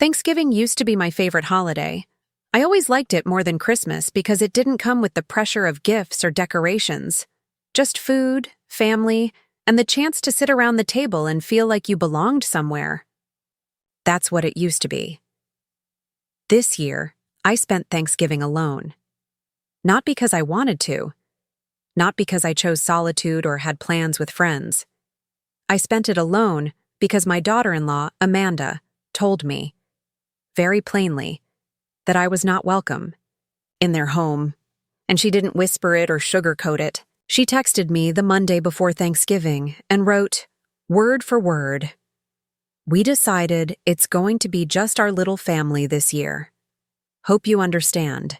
Thanksgiving used to be my favorite holiday. I always liked it more than Christmas because it didn't come with the pressure of gifts or decorations. Just food, family, and the chance to sit around the table and feel like you belonged somewhere. That's what it used to be. This year, I spent Thanksgiving alone. Not because I wanted to. Not because I chose solitude or had plans with friends. I spent it alone because my daughter-in-law, Amanda, told me, very plainly, that I was not welcome in their home, and she didn't whisper it or sugarcoat it. She texted me the Monday before Thanksgiving and wrote, word for word, "We decided it's going to be just our little family this year. Hope you understand.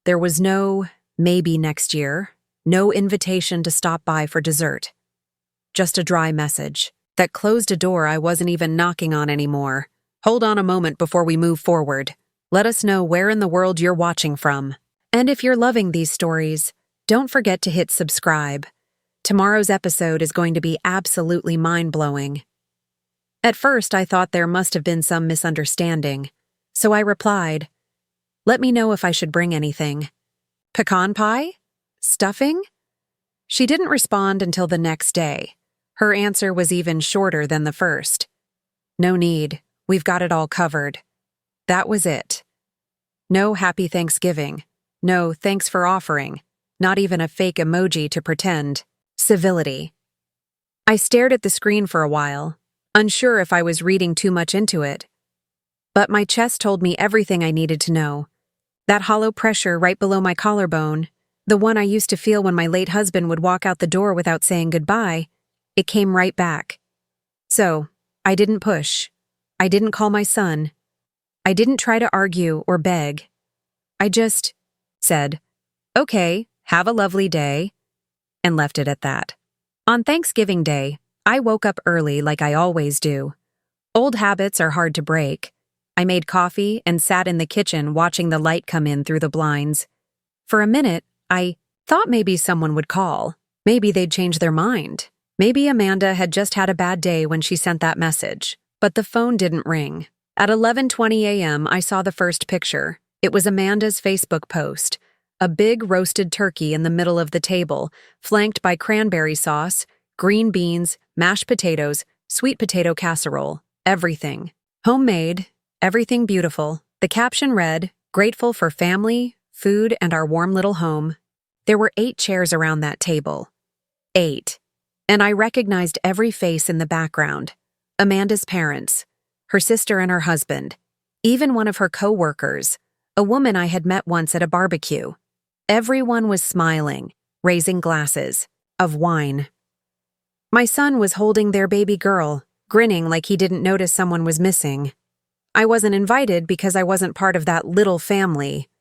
There was no maybe next year, no invitation to stop by for dessert. Just a dry message that closed a door I wasn't even knocking on anymore. Hold on a moment before we move forward. Let us know where in the world you're watching from. And if you're loving these stories, don't forget to hit subscribe. Tomorrow's episode is going to be absolutely mind-blowing." At first, I thought there must have been some misunderstanding, so I replied, "Let me know if I should bring anything. Pecan pie? Stuffing?" She didn't respond until the next day. Her answer was even shorter than the first. "No need. We've got it all covered." That was it. No happy Thanksgiving. No thanks for offering. Not even a fake emoji to pretend. Civility. I stared at the screen for a while, unsure if I was reading too much into it. But my chest told me everything I needed to know. That hollow pressure right below my collarbone, the one I used to feel when my late husband would walk out the door without saying goodbye, it came right back. So, I didn't push. I didn't call my son. I didn't try to argue or beg. I just said, "Okay, have a lovely day," and left it at that. On Thanksgiving Day, I woke up early like I always do. Old habits are hard to break. I made coffee and sat in the kitchen watching the light come in through the blinds. For a minute, I thought maybe someone would call. Maybe they'd change their mind. Maybe Amanda had just had a bad day when she sent that message. But the phone didn't ring. At 11:20 a.m., I saw the first picture. It was Amanda's Facebook post. A big roasted turkey in the middle of the table, flanked by cranberry sauce, green beans, mashed potatoes, sweet potato casserole, everything. Homemade, everything beautiful. The caption read, "Grateful for family, food, and our warm little home." There were 8 chairs around that table. 8. And I recognized every face in the background. Amanda's parents, her sister and her husband, even one of her co-workers, a woman I had met once at a barbecue. Everyone was smiling, raising glasses of wine. My son was holding their baby girl, grinning like he didn't notice someone was missing. I wasn't invited because I wasn't part of that little family.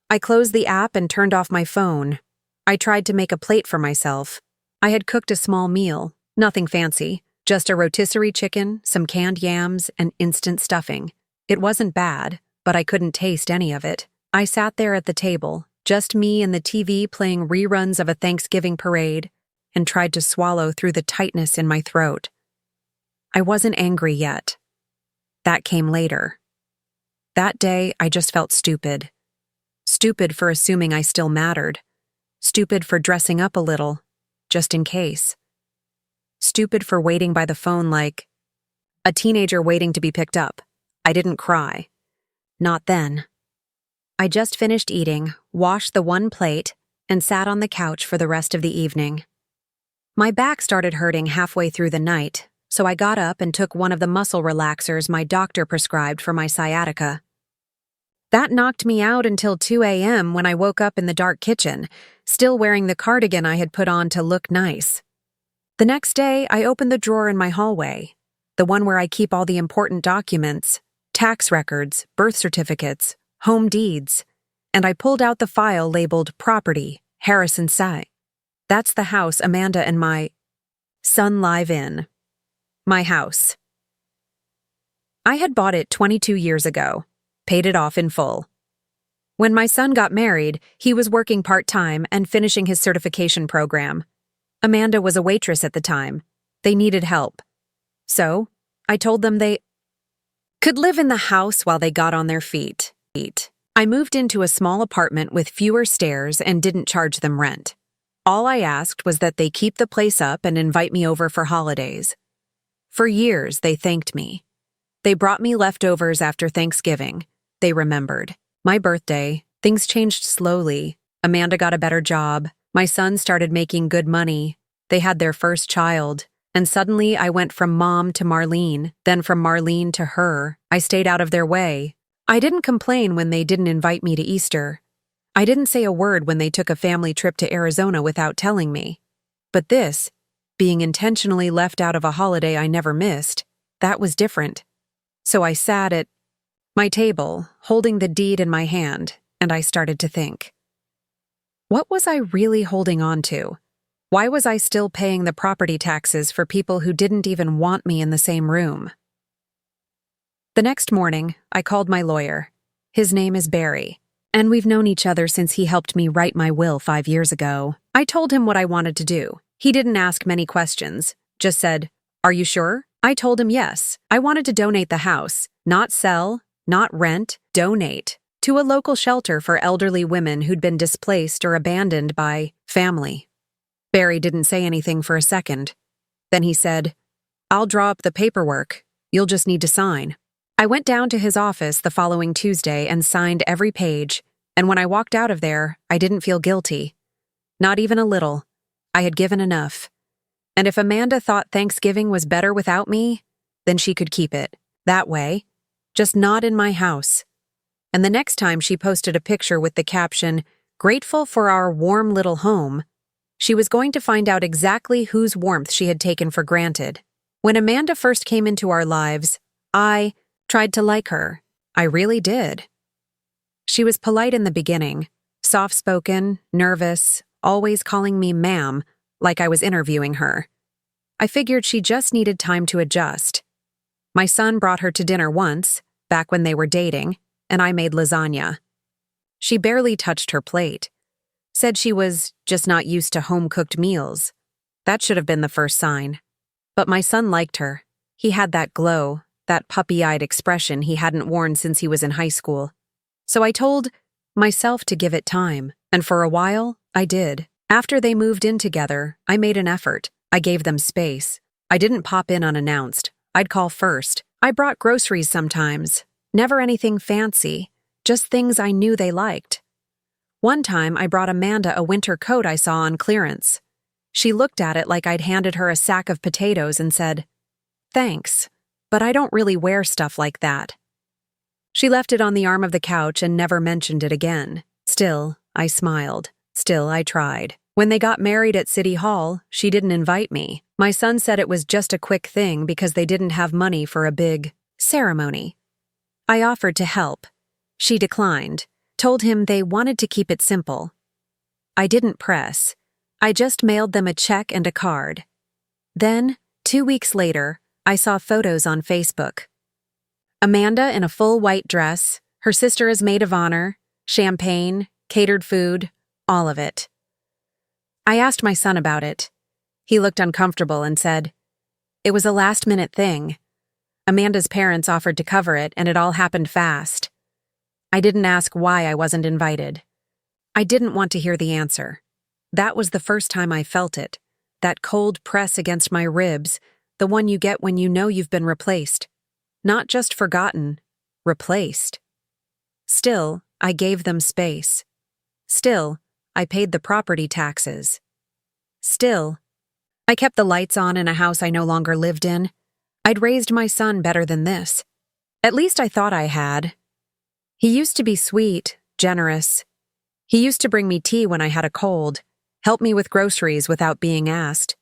I closed the app and turned off my phone. I tried to make a plate for myself. I had cooked a small meal, nothing fancy. Just a rotisserie chicken, some canned yams, and instant stuffing. It wasn't bad, but I couldn't taste any of it. I sat there at the table, just me and the TV playing reruns of a Thanksgiving parade, and tried to swallow through the tightness in my throat. I wasn't angry yet. That came later. That day, I just felt stupid. Stupid for assuming I still mattered. Stupid for dressing up a little, just in case. Stupid for waiting by the phone like a teenager waiting to be picked up. I didn't cry. Not then. I just finished eating, washed the one plate, and sat on the couch for the rest of the evening. My back started hurting halfway through the night, so I got up and took one of the muscle relaxers my doctor prescribed for my sciatica. That knocked me out until 2 a.m. when I woke up in the dark kitchen, still wearing the cardigan I had put on to look nice. The next day, I opened the drawer in my hallway, the one where I keep all the important documents, tax records, birth certificates, home deeds, and I pulled out the file labeled Property, Harrison Say. That's the house Amanda and my son live in. My house. I had bought it 22 years ago, paid it off in full. When my son got married, he was working part-time and finishing his certification program. Amanda was a waitress at the time. They needed help. So, I told them could live in the house while they got on their feet. I moved into a small apartment with fewer stairs and didn't charge them rent. All I asked was that they keep the place up and invite me over for holidays. For years, they thanked me. They brought me leftovers after Thanksgiving. They remembered. My birthday, things changed slowly. Amanda got a better job. My son started making good money. They had their first child. And suddenly I went from mom to Marlene, then from Marlene to her. I stayed out of their way. I didn't complain when they didn't invite me to Easter. I didn't say a word when they took a family trip to Arizona without telling me. But this, being intentionally left out of a holiday I never missed, that was different. So I sat at my table, holding the deed in my hand, and I started to think. What was I really holding on to? Why was I still paying the property taxes for people who didn't even want me in the same room? The next morning, I called my lawyer. His name is Barry, and we've known each other since he helped me write my will 5 years ago. I told him what I wanted to do. He didn't ask many questions, just said, "Are you sure?" I told him yes. I wanted to donate the house, not sell, not rent, donate, to a local shelter for elderly women who'd been displaced or abandoned by family. Barry didn't say anything for a second. Then he said, "I'll draw up the paperwork. You'll just need to sign." I went down to his office the following Tuesday and signed every page, and when I walked out of there, I didn't feel guilty. Not even a little. I had given enough. And if Amanda thought Thanksgiving was better without me, then she could keep it. That way. Just not in my house. And the next time she posted a picture with the caption, "Grateful for our warm little home," she was going to find out exactly whose warmth she had taken for granted. When Amanda first came into our lives, I tried to like her. I really did. She was polite in the beginning, soft-spoken, nervous, always calling me ma'am, like I was interviewing her. I figured she just needed time to adjust. My son brought her to dinner once, back when they were dating, and I made lasagna. She barely touched her plate. Said she was just not used to home-cooked meals. That should have been the first sign. But my son liked her. He had that glow, that puppy-eyed expression he hadn't worn since he was in high school. So I told myself to give it time, and for a while, I did. After they moved in together, I made an effort. I gave them space. I didn't pop in unannounced. I'd call first. I brought groceries sometimes. Never anything fancy, just things I knew they liked. One time, I brought Amanda a winter coat I saw on clearance. She looked at it like I'd handed her a sack of potatoes and said, "Thanks, but I don't really wear stuff like that." She left it on the arm of the couch and never mentioned it again. Still, I smiled. Still, I tried. When they got married at City Hall, she didn't invite me. My son said it was just a quick thing because they didn't have money for a big ceremony. I offered to help. She declined, told him they wanted to keep it simple. I didn't press. I just mailed them a check and a card. Then, 2 weeks later, I saw photos on Facebook. Amanda in a full white dress, her sister as maid of honor, champagne, catered food, all of it. I asked my son about it. He looked uncomfortable and said, "It was a last-minute thing. Amanda's parents offered to cover it, and it all happened fast." I didn't ask why I wasn't invited. I didn't want to hear the answer. That was the first time I felt it, that cold press against my ribs, the one you get when you know you've been replaced. Not just forgotten, replaced. Still, I gave them space. Still, I paid the property taxes. Still, I kept the lights on in a house I no longer lived in. I'd raised my son better than this. At least I thought I had. He used to be sweet, generous. He used to bring me tea when I had a cold, help me with groceries without being asked.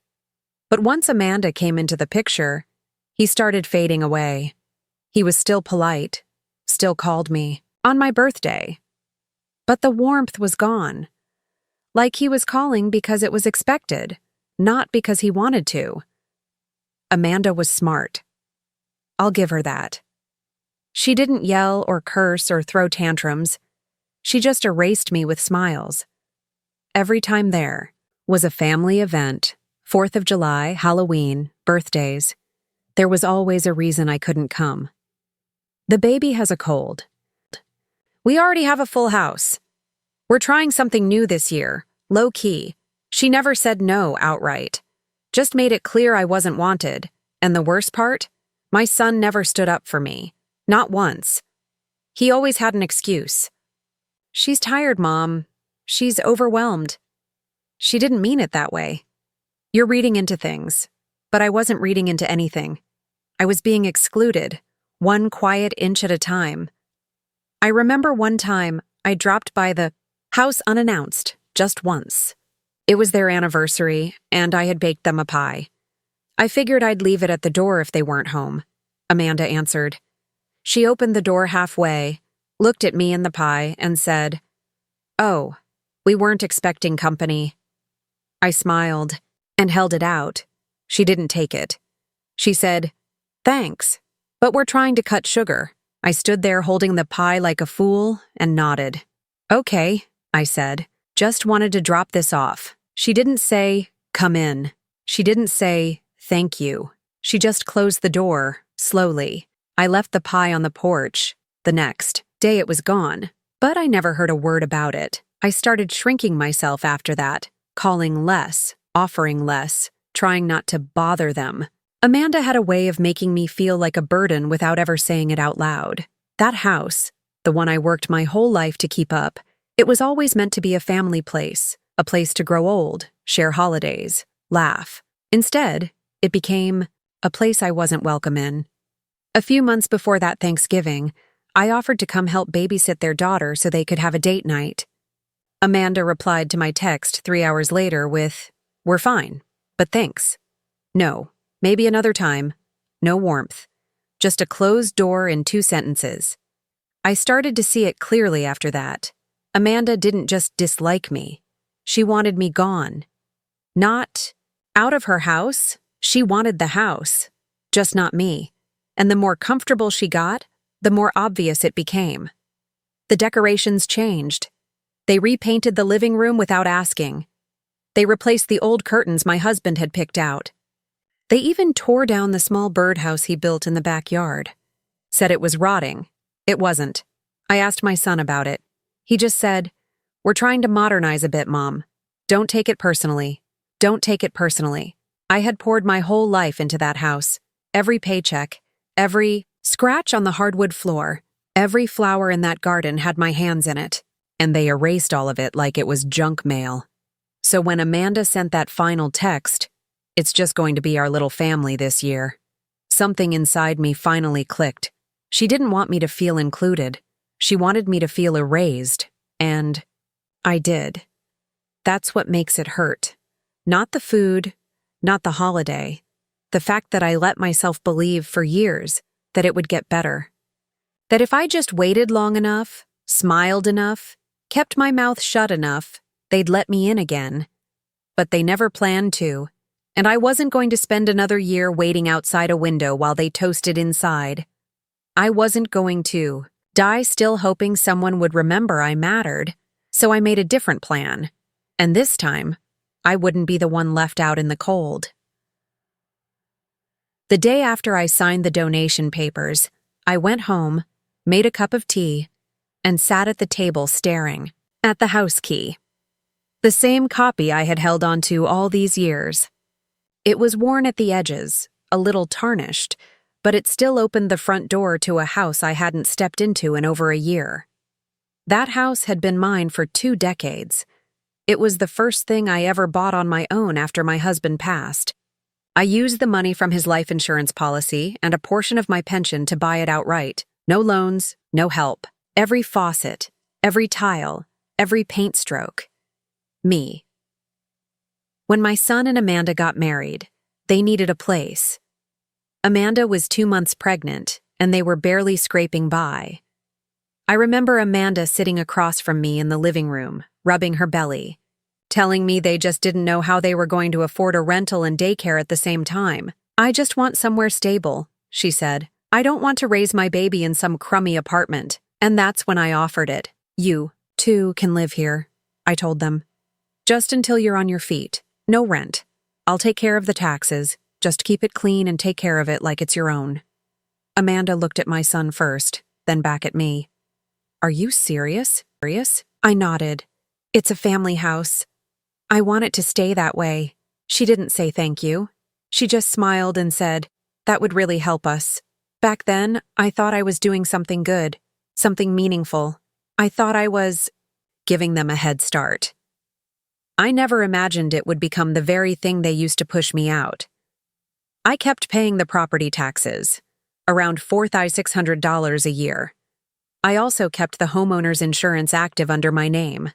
But once Amanda came into the picture, he started fading away. He was still polite, still called me, on my birthday. But the warmth was gone. Like he was calling because it was expected, not because he wanted to. Amanda was smart. I'll give her that. She didn't yell or curse or throw tantrums. She just erased me with smiles. Every time there was a family event, 4th of July, Halloween, birthdays. There was always a reason I couldn't come. The baby has a cold. We already have a full house. We're trying something new this year, low key. She never said no outright. Just made it clear I wasn't wanted. And the worst part? My son never stood up for me. Not once. He always had an excuse. She's tired, Mom. She's overwhelmed. She didn't mean it that way. You're reading into things. But I wasn't reading into anything. I was being excluded, one quiet inch at a time. I remember one time I dropped by the house unannounced, just once. It was their anniversary, and I had baked them a pie. I figured I'd leave it at the door if they weren't home. Amanda answered. She opened the door halfway, looked at me and the pie, and said, "Oh, we weren't expecting company." I smiled and held it out. She didn't take it. She said, "Thanks, but we're trying to cut sugar." I stood there holding the pie like a fool and nodded. "Okay," I said. "Just wanted to drop this off." She didn't say, "Come in." She didn't say, "Thank you." She just closed the door, slowly. I left the pie on the porch. The next day it was gone, but I never heard a word about it. I started shrinking myself after that, calling less, offering less, trying not to bother them. Amanda had a way of making me feel like a burden without ever saying it out loud. That house, the one I worked my whole life to keep up, it was always meant to be a family place, a place to grow old, share holidays, laugh. Instead, it became a place I wasn't welcome in. A few months before that Thanksgiving, I offered to come help babysit their daughter so they could have a date night. Amanda replied to my text 3 hours later with, "We're fine, but thanks. No, maybe another time. No warmth. Just a closed door in 2 sentences. I started to see it clearly after that. Amanda didn't just dislike me. She wanted me gone. Not out of her house. She wanted the house, just not me. And the more comfortable she got, the more obvious it became. The decorations changed. They repainted the living room without asking. They replaced the old curtains my husband had picked out. They even tore down the small birdhouse he built in the backyard. Said it was rotting. It wasn't. I asked my son about it. He just said, "We're trying to modernize a bit, Mom. Don't take it personally. Don't take it personally." I had poured my whole life into that house. Every paycheck, every scratch on the hardwood floor, every flower in that garden had my hands in it. And they erased all of it like it was junk mail. So when Amanda sent that final text, "It's just going to be our little family this year," something inside me finally clicked. She didn't want me to feel included. She wanted me to feel erased. And I did. That's what makes it hurt. Not the food, not the holiday. The fact that I let myself believe for years that it would get better. That if I just waited long enough, smiled enough, kept my mouth shut enough, they'd let me in again. But they never planned to, and I wasn't going to spend another year waiting outside a window while they toasted inside. I wasn't going to die still hoping someone would remember I mattered, so I made a different plan. And this time, I wouldn't be the one left out in the cold. The day after I signed the donation papers, I went home, made a cup of tea, and sat at the table staring at the house key. The same copy I had held onto all these years. It was worn at the edges, a little tarnished, but it still opened the front door to a house I hadn't stepped into in over a year. That house had been mine for 2 decades. It was the first thing I ever bought on my own after my husband passed. I used the money from his life insurance policy and a portion of my pension to buy it outright. No loans, no help. Every faucet, every tile, every paint stroke. Me. When my son and Amanda got married, they needed a place. Amanda was 2 months pregnant, and they were barely scraping by. I remember Amanda sitting across from me in the living room, rubbing her belly, telling me they just didn't know how they were going to afford a rental and daycare at the same time. "I just want somewhere stable," she said. "I don't want to raise my baby in some crummy apartment." And that's when I offered it. "You, too, can live here," I told them. "Just until you're on your feet. No rent. I'll take care of the taxes. Just keep it clean and take care of it like it's your own." Amanda looked at my son first, then back at me. Are you serious? I nodded. It's a family house. I want it to stay that way. She didn't say thank you. She just smiled and said, that would really help us. Back then, I thought I was doing something good, something meaningful. I thought I was giving them a head start. I never imagined it would become the very thing they used to push me out. I kept paying the property taxes, around $4,600 a year. I also kept the homeowner's insurance active under my name.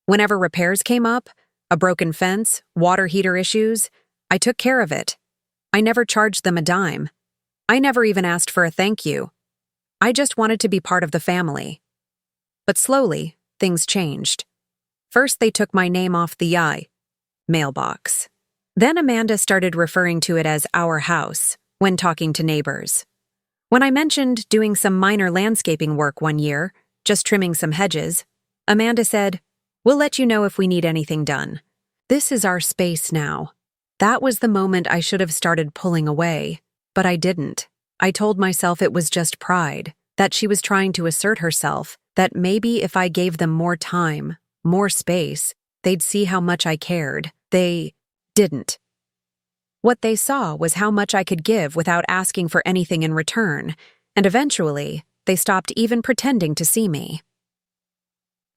Whenever repairs came up, a broken fence, water heater issues, I took care of it. I never charged them a dime. I never even asked for a thank you. I just wanted to be part of the family. But slowly, things changed. First, they took my name off the mailbox. Then Amanda started referring to it as our house when talking to neighbors. When I mentioned doing some minor landscaping work one year, just trimming some hedges, Amanda said, we'll let you know if we need anything done. This is our space now. That was the moment I should have started pulling away, but I didn't. I told myself it was just pride, that she was trying to assert herself, that maybe if I gave them more time, more space, they'd see how much I cared. They didn't. What they saw was how much I could give without asking for anything in return, and eventually, they stopped even pretending to see me.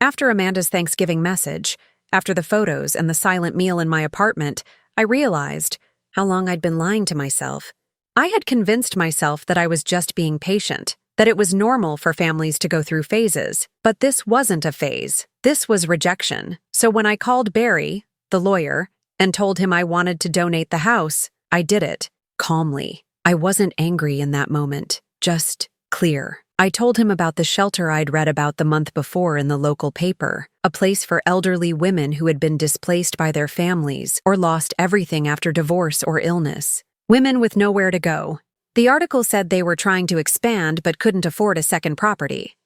After Amanda's Thanksgiving message, after the photos and the silent meal in my apartment, I realized how long I'd been lying to myself. I had convinced myself that I was just being patient, that it was normal for families to go through phases, but this wasn't a phase. This was rejection. So when I called Barry, the lawyer, and told him I wanted to donate the house, I did it, calmly. I wasn't angry in that moment, just clear. I told him about the shelter I'd read about the month before in the local paper, a place for elderly women who had been displaced by their families or lost everything after divorce or illness. Women with nowhere to go. The article said they were trying to expand but couldn't afford a second property.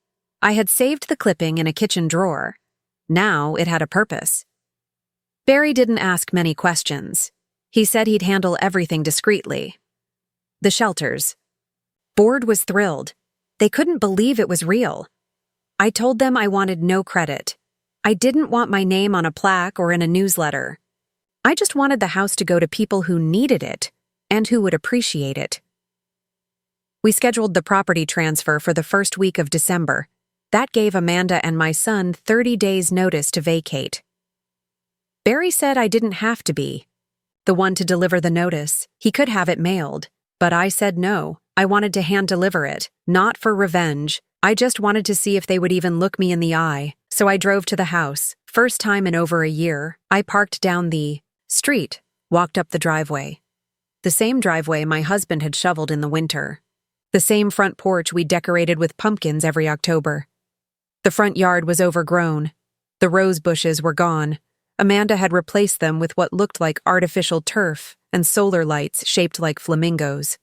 I had saved the clipping in a kitchen drawer. Now it had a purpose. Barry didn't ask many questions. He said he'd handle everything discreetly. The shelters. Board was thrilled. They couldn't believe it was real. I told them I wanted no credit. I didn't want my name on a plaque or in a newsletter. I just wanted the house to go to people who needed it and who would appreciate it. We scheduled the property transfer for the first week of December. That gave Amanda and my son 30 days' notice to vacate. Barry said I didn't have to be the one to deliver the notice. He could have it mailed, but I said no. I wanted to hand-deliver it, not for revenge. I just wanted to see if they would even look me in the eye. So I drove to the house. First time in over a year, I parked down the street, walked up the driveway. The same driveway my husband had shoveled in the winter. The same front porch we decorated with pumpkins every October. The front yard was overgrown. The rose bushes were gone. Amanda had replaced them with what looked like artificial turf and solar lights shaped like flamingos.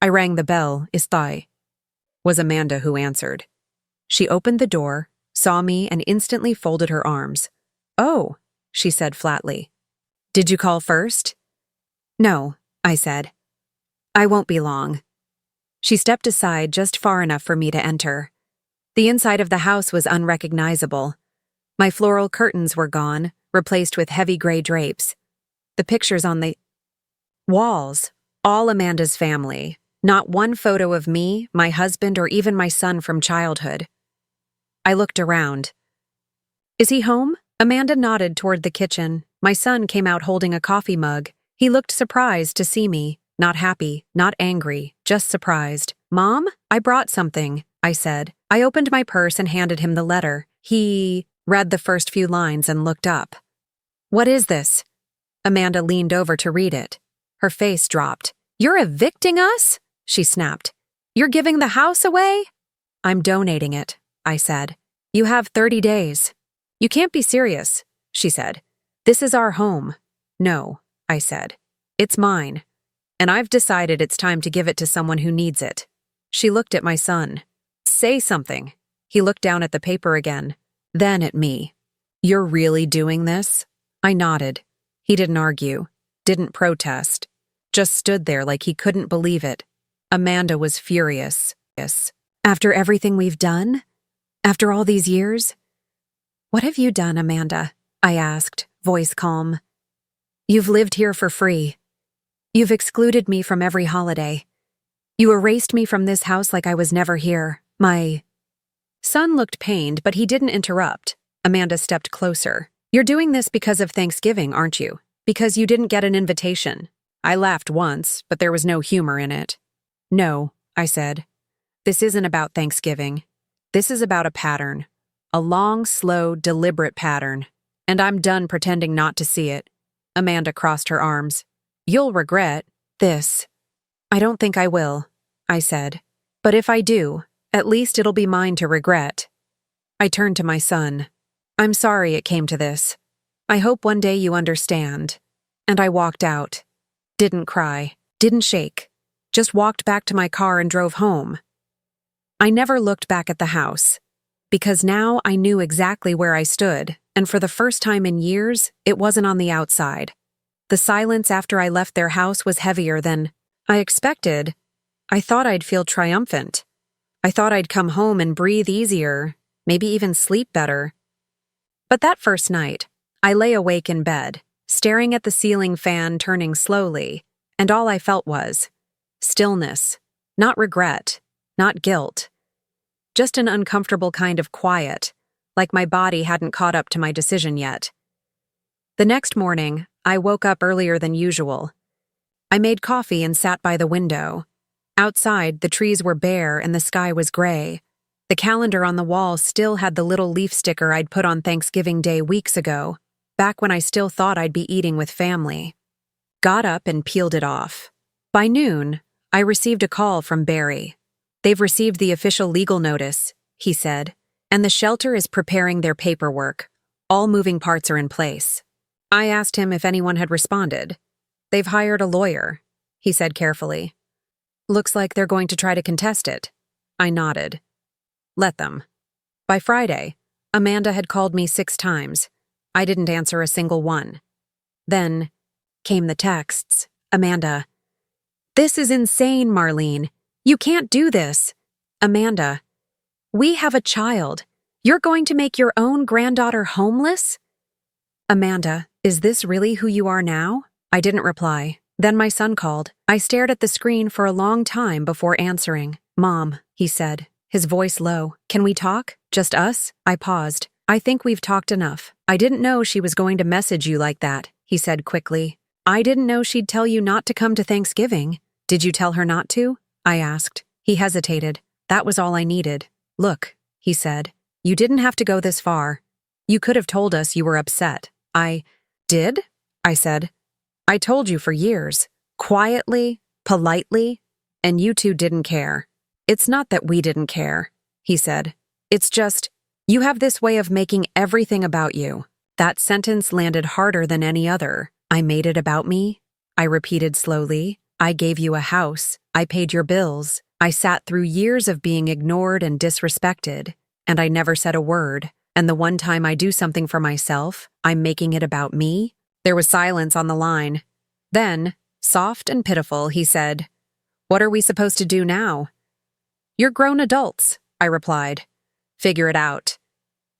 I rang the bell, was Amanda who answered. She opened the door, saw me, and instantly folded her arms. Oh, she said flatly. Did you call first? No, I said. I won't be long. She stepped aside just far enough for me to enter. The inside of the house was unrecognizable. My floral curtains were gone, replaced with heavy gray drapes. The pictures on the walls, all Amanda's family. Not one photo of me, my husband, or even my son from childhood. I looked around. Is he home? Amanda nodded toward the kitchen. My son came out holding a coffee mug. He looked surprised to see me. Not happy, not angry, just surprised. Mom, I brought something, I said. I opened my purse and handed him the letter. He read the first few lines and looked up. What is this? Amanda leaned over to read it. Her face dropped. You're evicting us? She snapped. You're giving the house away? I'm donating it, I said. You have 30 days. You can't be serious, she said. This is our home. No, I said. It's mine. And I've decided it's time to give it to someone who needs it. She looked at my son. Say something. He looked down at the paper again, then at me. You're really doing this? I nodded. He didn't argue, didn't protest, just stood there like he couldn't believe it. Amanda was furious. Yes. After everything we've done? After all these years? What have you done, Amanda? I asked, voice calm. You've lived here for free. You've excluded me from every holiday. You erased me from this house like I was never here. My son looked pained, but he didn't interrupt. Amanda stepped closer. You're doing this because of Thanksgiving, aren't you? Because you didn't get an invitation. I laughed once, but there was no humor in it. No, I said. This isn't about Thanksgiving. This is about a pattern. A long, slow, deliberate pattern. And I'm done pretending not to see it. Amanda crossed her arms. You'll regret this. I don't think I will, I said. But if I do, at least it'll be mine to regret. I turned to my son. I'm sorry it came to this. I hope one day you understand. And I walked out. Didn't cry. Didn't shake. Just walked back to my car and drove home. I never looked back at the house. Because now I knew exactly where I stood, and for the first time in years, it wasn't on the outside. The silence after I left their house was heavier than I expected. I thought I'd feel triumphant. I thought I'd come home and breathe easier, maybe even sleep better. But that first night, I lay awake in bed, staring at the ceiling fan turning slowly, and all I felt was stillness, not regret, not guilt. Just an uncomfortable kind of quiet, like my body hadn't caught up to my decision yet. The next morning, I woke up earlier than usual. I made coffee and sat by the window. Outside, the trees were bare and the sky was gray. The calendar on the wall still had the little leaf sticker I'd put on Thanksgiving Day weeks ago, back when I still thought I'd be eating with family. Got up and peeled it off. By noon, I received a call from Barry. They've received the official legal notice, he said, and the shelter is preparing their paperwork. All moving parts are in place. I asked him if anyone had responded. They've hired a lawyer, he said carefully. Looks like they're going to try to contest it. I nodded. Let them. By Friday, Amanda had called me 6 times. I didn't answer a single one. Then came the texts. Amanda. This is insane, Marlene. You can't do this. Amanda. We have a child. You're going to make your own granddaughter homeless? Amanda, is this really who you are now? I didn't reply. Then my son called. I stared at the screen for a long time before answering. Mom, he said, his voice low. Can we talk? Just us? I paused. I think we've talked enough. I didn't know she was going to message you like that, he said quickly. I didn't know she'd tell you not to come to Thanksgiving. Did you tell her not to? I asked. He hesitated. That was all I needed. Look, he said, you didn't have to go this far. You could have told us you were upset. I did? I said. I told you for years. Quietly, politely, and you two didn't care. It's not that we didn't care, he said. It's just, you have this way of making everything about you. That sentence landed harder than any other. I made it about me? I repeated slowly. I gave you a house. I paid your bills. I sat through years of being ignored and disrespected, and I never said a word. And the one time I do something for myself, I'm making it about me? There was silence on the line. Then, soft and pitiful, he said, What are we supposed to do now? You're grown adults, I replied. Figure it out.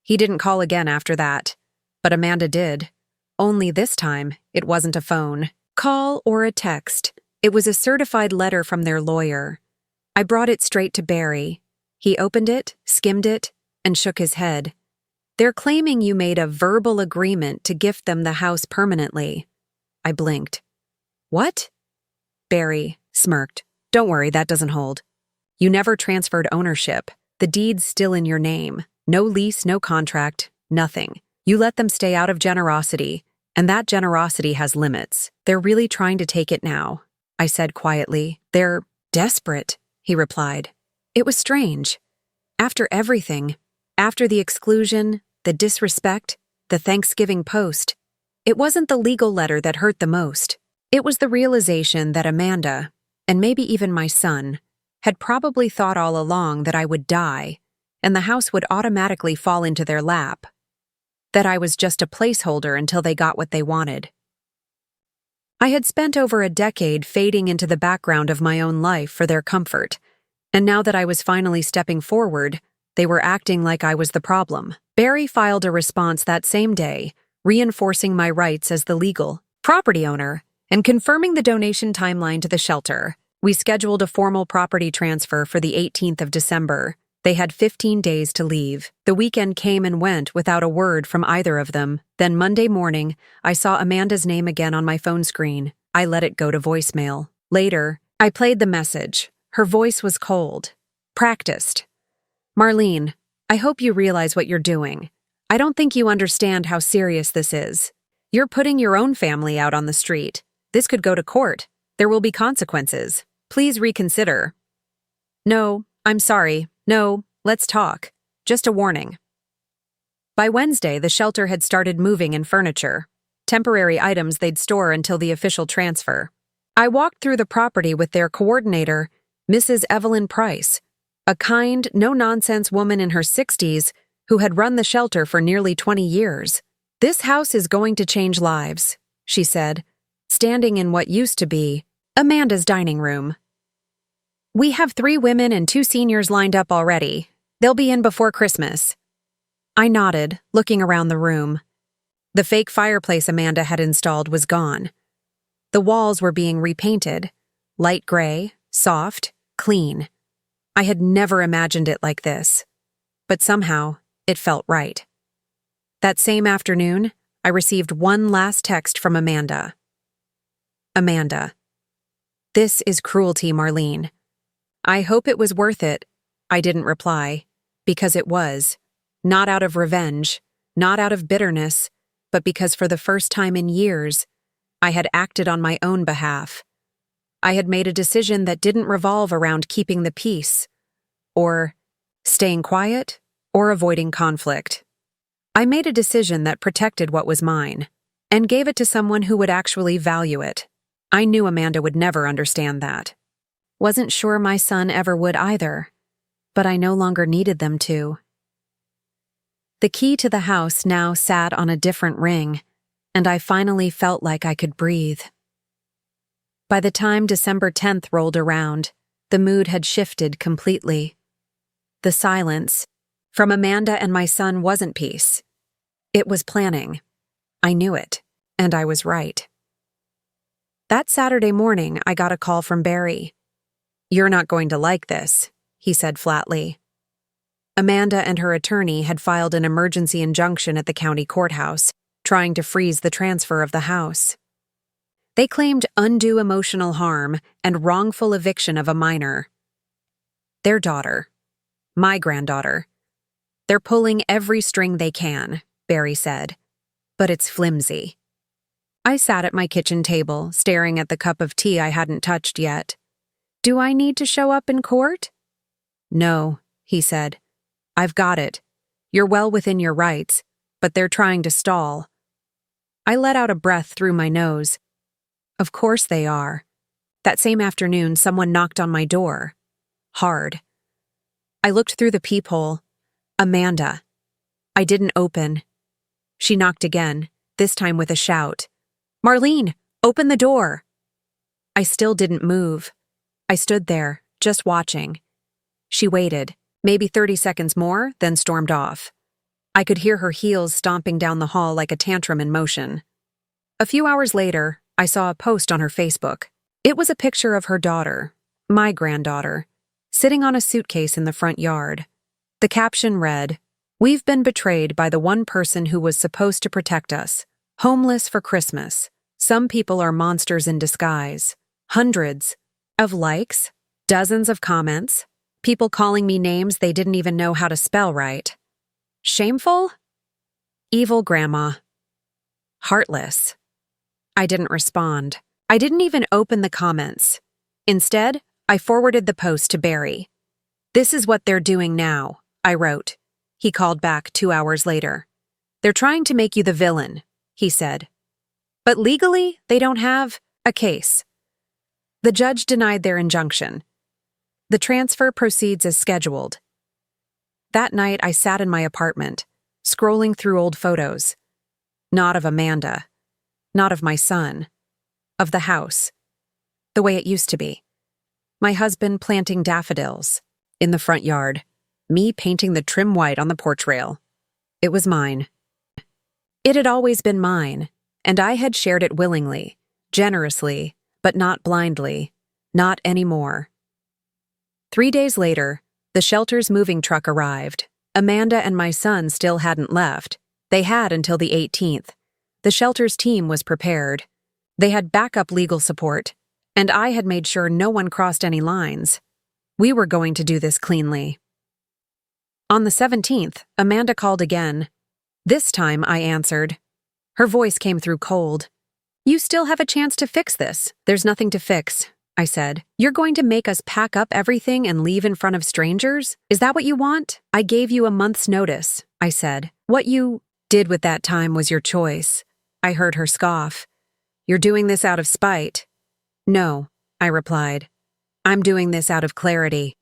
He didn't call again after that, but Amanda did. Only this time, it wasn't a phone call or a text. It was a certified letter from their lawyer. I brought it straight to Barry. He opened it, skimmed it, and shook his head. They're claiming you made a verbal agreement to gift them the house permanently. I blinked. What? Barry smirked. Don't worry, that doesn't hold. You never transferred ownership. The deed's still in your name. No lease, no contract, nothing. You let them stay out of generosity, and that generosity has limits. They're really trying to take it now, I said quietly. They're desperate, he replied. It was strange. After everything, after the exclusion, the disrespect, the Thanksgiving post, it wasn't the legal letter that hurt the most. It was the realization that Amanda, and maybe even my son, had probably thought all along that I would die, and the house would automatically fall into their lap. That I was just a placeholder until they got what they wanted. I had spent over a decade fading into the background of my own life for their comfort, and now that I was finally stepping forward, they were acting like I was the problem. Barry filed a response that same day, reinforcing my rights as the legal property owner and confirming the donation timeline to the shelter. We scheduled a formal property transfer for the 18th of December. They had 15 days to leave. The weekend came and went without a word from either of them. Then Monday morning, I saw Amanda's name again on my phone screen. I let it go to voicemail. Later, I played the message. Her voice was cold, practiced. "Marlene, I hope you realize what you're doing. I don't think you understand how serious this is. You're putting your own family out on the street. This could go to court. There will be consequences. Please reconsider." "No, I'm sorry. No, let's talk. Just a warning." By Wednesday, the shelter had started moving in furniture, temporary items they'd store until the official transfer. I walked through the property with their coordinator, Mrs. Evelyn Price, a kind, no-nonsense woman in her 60s who had run the shelter for nearly 20 years. "This house is going to change lives," she said, standing in what used to be Amanda's dining room. "We have 3 women and 2 seniors lined up already. They'll be in before Christmas." I nodded, looking around the room. The fake fireplace Amanda had installed was gone. The walls were being repainted, light gray, soft, clean. I had never imagined it like this, but somehow it felt right. That same afternoon, I received one last text from Amanda. "Amanda, this is cruelty, Marlene. I hope it was worth it." I didn't reply, because it was. Not out of revenge, not out of bitterness, but because for the first time in years, I had acted on my own behalf. I had made a decision that didn't revolve around keeping the peace, or staying quiet, or avoiding conflict. I made a decision that protected what was mine, and gave it to someone who would actually value it. I knew Amanda would never understand that. Wasn't sure my son ever would either, but I no longer needed them to. The key to the house now sat on a different ring, and I finally felt like I could breathe. By the time December 10th rolled around, the mood had shifted completely. The silence from Amanda and my son wasn't peace. It was planning. I knew it, and I was right. That Saturday morning, I got a call from Barry. "You're not going to like this," he said flatly. Amanda and her attorney had filed an emergency injunction at the county courthouse, trying to freeze the transfer of the house. They claimed undue emotional harm and wrongful eviction of a minor. Their daughter. My granddaughter. "They're pulling every string they can," Barry said. "But it's flimsy." I sat at my kitchen table, staring at the cup of tea I hadn't touched yet. "Do I need to show up in court?" "No," he said. "I've got it. You're well within your rights, but they're trying to stall." I let out a breath through my nose. Of course they are. That same afternoon, someone knocked on my door. Hard. I looked through the peephole. Amanda. I didn't open. She knocked again, this time with a shout. "Marlene, open the door!" I still didn't move. I stood there, just watching. She waited, maybe 30 seconds more, then stormed off. I could hear her heels stomping down the hall like a tantrum in motion. A few hours later, I saw a post on her Facebook. It was a picture of her daughter, my granddaughter, sitting on a suitcase in the front yard. The caption read, "We've been betrayed by the one person who was supposed to protect us. Homeless for Christmas. Some people are monsters in disguise." Hundreds of likes, dozens of comments, people calling me names they didn't even know how to spell right. Shameful? Evil grandma. Heartless. I didn't respond. I didn't even open the comments. Instead, I forwarded the post to Barry. "This is what they're doing now," I wrote. He called back 2 hours later. "They're trying to make you the villain," he said. "But legally, they don't have a case." The judge denied their injunction. The transfer proceeds as scheduled. That night, I sat in my apartment, scrolling through old photos. Not of Amanda. Not of my son. of the house, the way it used to be. My husband planting daffodils in the front yard, me painting the trim white on the porch rail. It was mine. It had always been mine, and I had shared it willingly, generously, but not blindly, not anymore. 3 days later, the shelter's moving truck arrived. Amanda and my son still hadn't left. They had until the 18th. The shelter's team was prepared. They had backup legal support, and I had made sure no one crossed any lines. We were going to do this cleanly. On the 17th, Amanda called again. This time, I answered. Her voice came through cold. You still have a chance to fix this. There's nothing to fix, I said. You're going to make us pack up everything and leave in front of strangers? Is that what you want? I gave you a month's notice, I said. What you did with that time was your choice. I heard her scoff. You're doing this out of spite. No, I replied. I'm doing this out of clarity.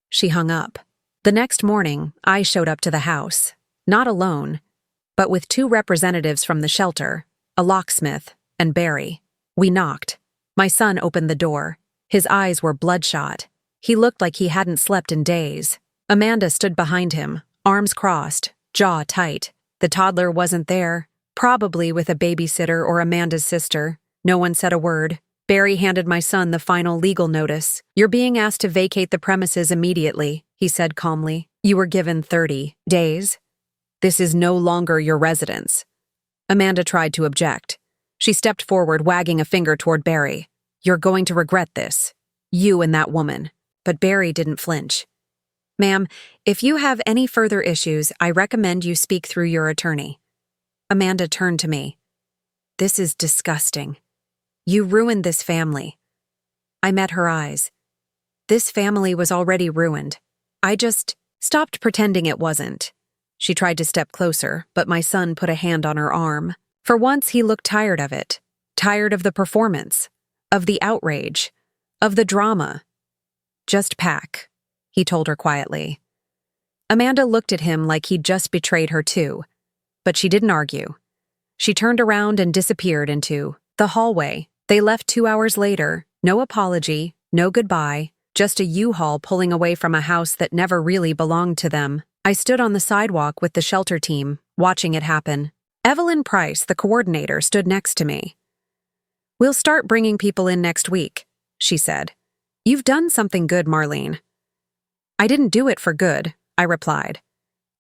She hung up. The next morning, I showed up to the house, not alone, but with 2 representatives from the shelter, a locksmith, and Barry. We knocked. My son opened the door. His eyes were bloodshot. He looked like he hadn't slept in days. Amanda stood behind him, arms crossed, jaw tight. The toddler wasn't there, probably with a babysitter or Amanda's sister. No one said a word. Barry handed my son the final legal notice. You're being asked to vacate the premises immediately, he said calmly. You were given 30 days. This is no longer your residence. Amanda tried to object. She stepped forward, wagging a finger toward Barry. You're going to regret this. You and that woman. But Barry didn't flinch. Ma'am, if you have any further issues, I recommend you speak through your attorney. Amanda turned to me. This is disgusting. You ruined this family. I met her eyes. This family was already ruined. I just stopped pretending it wasn't. She tried to step closer, but my son put a hand on her arm. For once, he looked tired of it. Tired of the performance. Of the outrage. Of the drama. Just pack, he told her quietly. Amanda looked at him like he'd just betrayed her too. But she didn't argue. She turned around and disappeared into the hallway. They left 2 hours later. No apology, no goodbye, just a U-Haul pulling away from a house that never really belonged to them. I stood on the sidewalk with the shelter team, watching it happen. Evelyn Price, the coordinator, stood next to me. We'll start bringing people in next week, she said. You've done something good, Marlene. I didn't do it for good, I replied.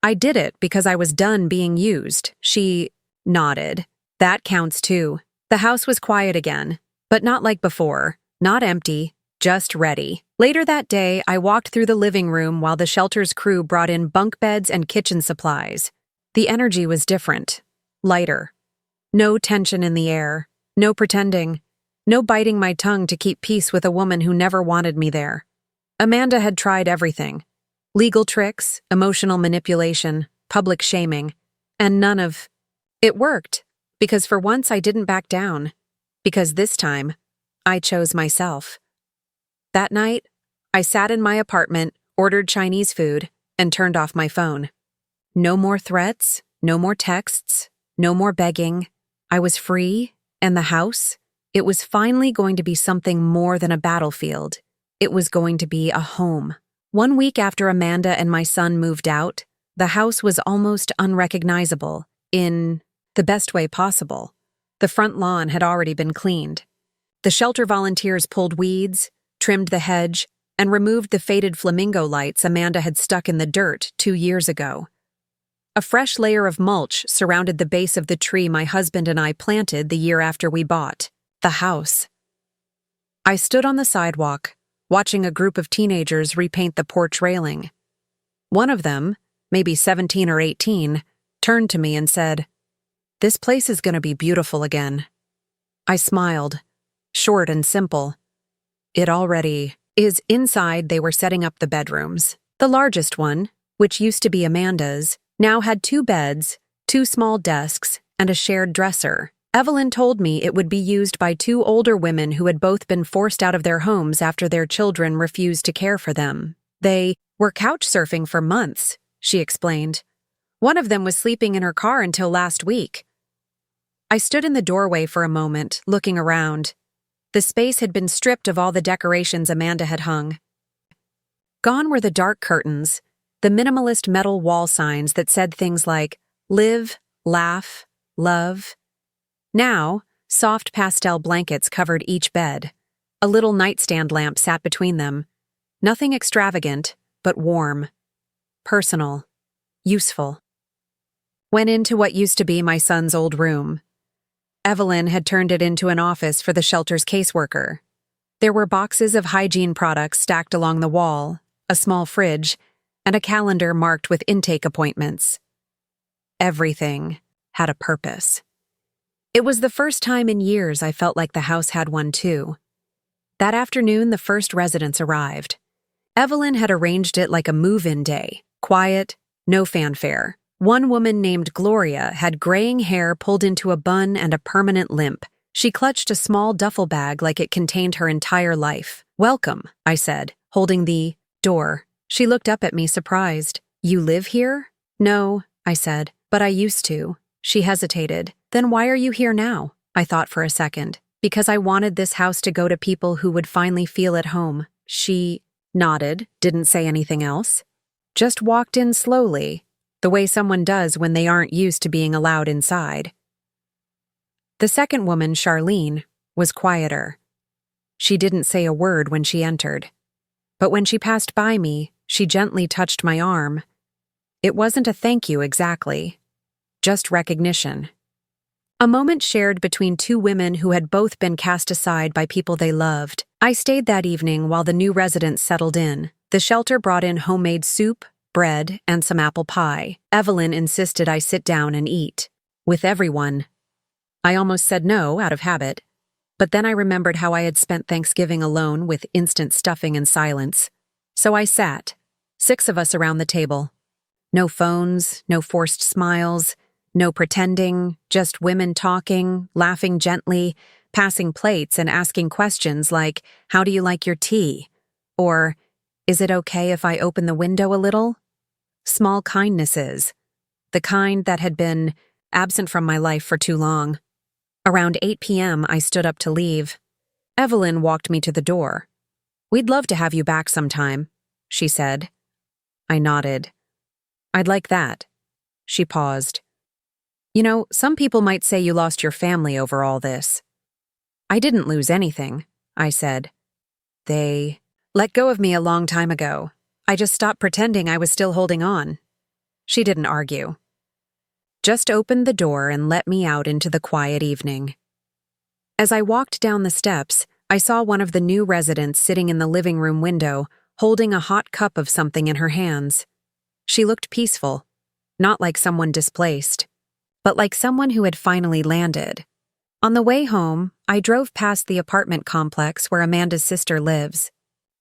I did it because I was done being used. She nodded. That counts too. The house was quiet again, but not like before. Not empty, just ready. Later that day, I walked through the living room while the shelter's crew brought in bunk beds and kitchen supplies. The energy was different. Lighter. No tension in the air. No pretending. No biting my tongue to keep peace with a woman who never wanted me there. Amanda had tried everything. Legal tricks, emotional manipulation, public shaming, and none of it worked, because for once I didn't back down. Because this time, I chose myself. That night, I sat in my apartment, ordered Chinese food, and turned off my phone. No more threats, no more texts, no more begging. I was free, and the house, it was finally going to be something more than a battlefield. It was going to be a home. 1 week after Amanda and my son moved out, the house was almost unrecognizable, in the best way possible. The front lawn had already been cleaned. The shelter volunteers pulled weeds, trimmed the hedge, and removed the faded flamingo lights Amanda had stuck in the dirt 2 years ago. A fresh layer of mulch surrounded the base of the tree my husband and I planted the year after we bought the house. I stood on the sidewalk, watching a group of teenagers repaint the porch railing. One of them, maybe 17 or 18, turned to me and said, "This place is going to be beautiful again." I smiled, short and simple. It already is. Inside, they were setting up the bedrooms. The largest one, which used to be Amanda's, now had 2 beds, 2 small desks, and a shared dresser. Evelyn told me it would be used by 2 older women who had both been forced out of their homes after their children refused to care for them. They were couch surfing for months, she explained. One of them was sleeping in her car until last week. I stood in the doorway for a moment, looking around. The space had been stripped of all the decorations Amanda had hung. Gone were the dark curtains, the minimalist metal wall signs that said things like, live, laugh, love. Now, soft pastel blankets covered each bed. A little nightstand lamp sat between them. Nothing extravagant, but warm, personal, useful. Went into what used to be my son's old room. Evelyn had turned it into an office for the shelter's caseworker. There were boxes of hygiene products stacked along the wall, a small fridge, and a calendar marked with intake appointments. Everything had a purpose. It was the first time in years I felt like the house had one too. That afternoon, the first residents arrived. Evelyn had arranged it like a move-in day, quiet, no fanfare. One woman named Gloria had graying hair pulled into a bun and a permanent limp. She clutched a small duffel bag like it contained her entire life. "Welcome," I said, holding the door. She looked up at me surprised. "You live here?" "No," I said, "but I used to." She hesitated. "Then why are you here now?" I thought for a second. "Because I wanted this house to go to people who would finally feel at home." She nodded, didn't say anything else. Just walked in slowly, the way someone does when they aren't used to being allowed inside. The second woman, Charlene, was quieter. She didn't say a word when she entered. But when she passed by me, she gently touched my arm. It wasn't a thank you exactly, just recognition. A moment shared between two women who had both been cast aside by people they loved. I stayed that evening while the new residents settled in. The shelter brought in homemade soup, bread, and some apple pie. Evelyn insisted I sit down and eat. With everyone. I almost said no out of habit, but then I remembered how I had spent Thanksgiving alone with instant stuffing and silence. So I sat, 6 of us around the table. No phones, no forced smiles, no pretending, just women talking, laughing gently, passing plates and asking questions like, "How do you like your tea?" Or, "Is it okay if I open the window a little?" Small kindnesses, the kind that had been absent from my life for too long. Around 8 p.m., I stood up to leave. Evelyn walked me to the door. "We'd love to have you back sometime," she said. I nodded. "I'd like that." She paused. "You know, some people might say you lost your family over all this." "I didn't lose anything," I said. "They let go of me a long time ago. I just stopped pretending I was still holding on." She didn't argue. Just opened the door and let me out into the quiet evening. As I walked down the steps, I saw one of the new residents sitting in the living room window, holding a hot cup of something in her hands. She looked peaceful, not like someone displaced, but like someone who had finally landed. On the way home, I drove past the apartment complex where Amanda's sister lives.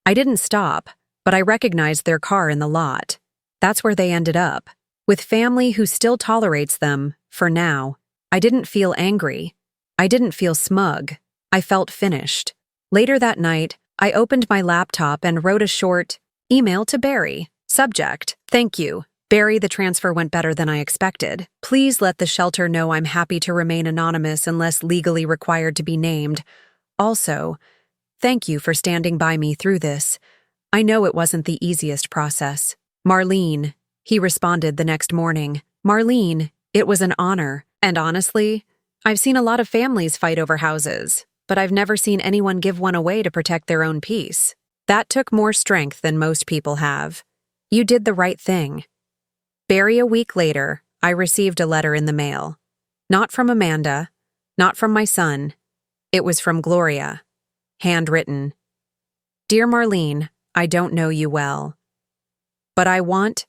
I didn't stop, but I recognized their car in the lot. That's where they ended up, with family who still tolerates them, for now. I didn't feel angry. I didn't feel smug. I felt finished. Later that night, I opened my laptop and wrote a short email to Barry. Subject: "Thank you. Barry, the transfer went better than I expected. Please let the shelter know I'm happy to remain anonymous unless legally required to be named. Also, thank you for standing by me through this. I know it wasn't the easiest process. Marlene," he responded the next morning. "Marlene, it was an honor. And honestly, I've seen a lot of families fight over houses, but I've never seen anyone give one away to protect their own peace. That took more strength than most people have. You did the right thing." Barry, a week later, I received a letter in the mail. Not from Amanda, not from my son. It was from Gloria. Handwritten. "Dear Marlene, I don't know you well, but I want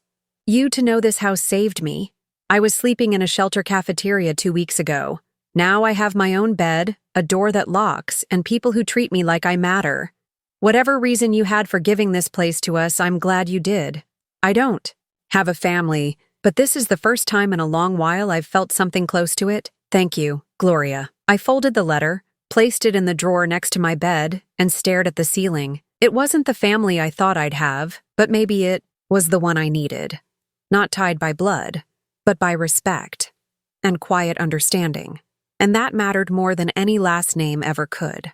you to know this house saved me. I was sleeping in a shelter cafeteria 2 weeks ago. Now I have my own bed, a door that locks, and people who treat me like I matter. Whatever reason you had for giving this place to us, I'm glad you did. I don't have a family, but this is the first time in a long while I've felt something close to it. Thank you, Gloria." I folded the letter, placed it in the drawer next to my bed, and stared at the ceiling. It wasn't the family I thought I'd have, but maybe it was the one I needed. Not tied by blood, but by respect and quiet understanding. And that mattered more than any last name ever could.